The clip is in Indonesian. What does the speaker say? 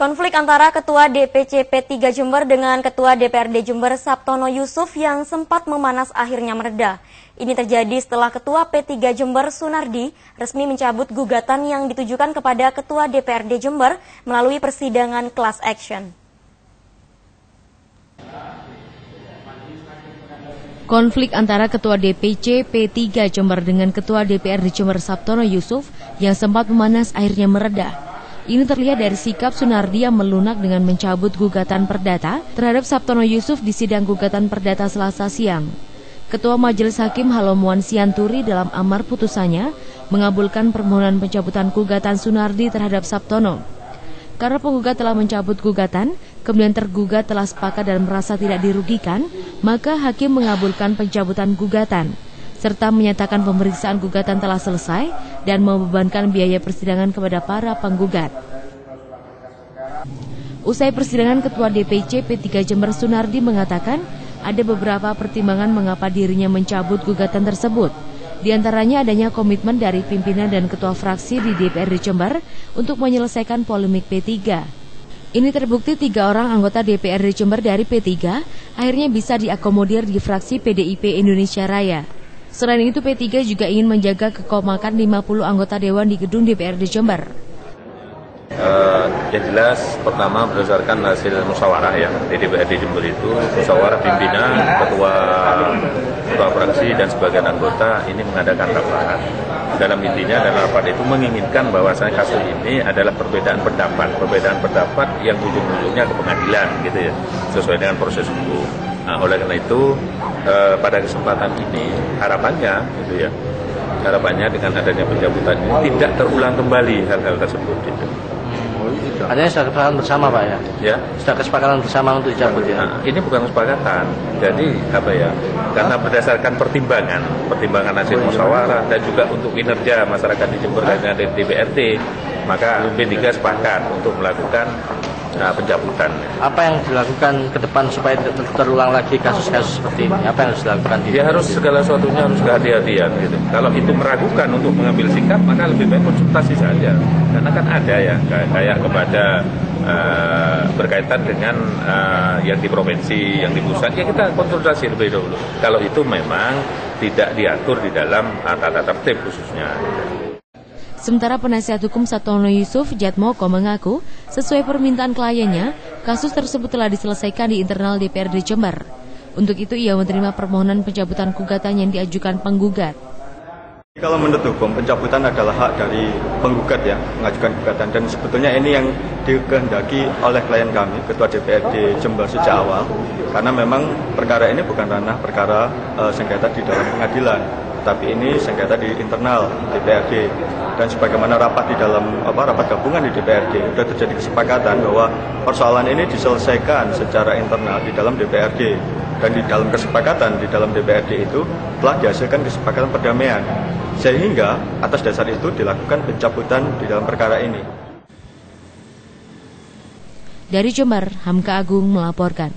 Konflik antara Ketua DPC P3 Jember dengan Ketua DPRD Jember Sabtono Yusuf yang sempat memanas akhirnya mereda. Ini terjadi setelah Ketua P3 Jember Sunardi resmi mencabut gugatan yang ditujukan kepada Ketua DPRD Jember melalui persidangan class action. Konflik antara Ketua DPC P3 Jember dengan Ketua DPRD Jember Sabtono Yusuf yang sempat memanas akhirnya mereda. Ini terlihat dari sikap Sunardi yang melunak dengan mencabut gugatan perdata terhadap Sabtono Yusuf di sidang gugatan perdata Selasa siang. Ketua Majelis Hakim Halomuan Sianturi dalam amar putusannya mengabulkan permohonan pencabutan gugatan Sunardi terhadap Sabtono. Karena penggugat telah mencabut gugatan, kemudian tergugat telah sepakat dan merasa tidak dirugikan, maka hakim mengabulkan pencabutan gugatan, serta menyatakan pemeriksaan gugatan telah selesai dan membebankan biaya persidangan kepada para penggugat. Usai persidangan, Ketua DPC P3 Jember Sunardi mengatakan ada beberapa pertimbangan mengapa dirinya mencabut gugatan tersebut. Di antaranya adanya komitmen dari pimpinan dan ketua fraksi di DPRD Jember untuk menyelesaikan polemik P3. Ini terbukti 3 orang anggota DPRD Jember dari P3 akhirnya bisa diakomodir di fraksi PDIP Indonesia Raya. Selain itu, P3 juga ingin menjaga kekomakan 50 anggota dewan di gedung DPRD Jember. Yang jelas, pertama berdasarkan hasil musyawarah ya di DPRD Jember itu, musyawarah pimpinan, ketua fraksi dan sebagian anggota ini mengadakan rapat. Dalam intinya dalam rapat itu menginginkan bahwasanya kasus ini adalah perbedaan pendapat yang ujung-ujungnya ke pengadilan gitu ya, sesuai dengan proses hukum. Nah, oleh karena itu pada kesempatan ini harapannya gitu ya, dengan adanya pencabutan ini tidak terulang kembali hal-hal tersebut gitu. Artinya sudah kesepakatan bersama, Pak ya? Ya. Sudah kesepakatan bersama untuk dicabut ya? Nah, ini bukan kesepakatan. Jadi karena berdasarkan pertimbangan hasil musyawarah dan juga untuk kinerja masyarakat di Jember dan DPRD, maka P3 sepakat untuk melakukan pencabutan. Apa yang dilakukan ke depan supaya tidak terulang lagi kasus-kasus seperti ini? Apa yang harus dilakukan? Ya harus segala sesuatunya harus kehati-hatian gitu. Kalau itu meragukan untuk mengambil sikap, maka lebih baik konsultasi saja. Karena kan ada ya kayak kepada berkaitan dengan yang di provinsi, yang di pusat, ya kita konsultasi lebih dahulu. Kalau itu memang tidak diatur di dalam tata tertib khususnya. Sementara penasihat hukum Sabtono Yusuf, Jatmoko, mengaku sesuai permintaan kliennya, kasus tersebut telah diselesaikan di internal DPRD Jember. Untuk itu ia menerima permohonan pencabutan gugatan yang diajukan penggugat. Kalau menurut hukum, pencabutan adalah hak dari penggugat ya, mengajukan gugatan. Dan sebetulnya ini yang dikehendaki oleh klien kami, Ketua DPRD Jember sejak awal. Karena memang perkara ini bukan ranah perkara sengketa di dalam pengadilan, tapi ini sengketa di internal DPRD. Dan sebagaimana rapat di dalam rapat gabungan di DPRD, sudah terjadi kesepakatan bahwa persoalan ini diselesaikan secara internal di dalam DPRD. Dan di dalam kesepakatan di dalam DPRD itu telah dihasilkan kesepakatan perdamaian. Sehingga atas dasar itu dilakukan pencabutan di dalam perkara ini. Dari Jember, Hamka Agung melaporkan.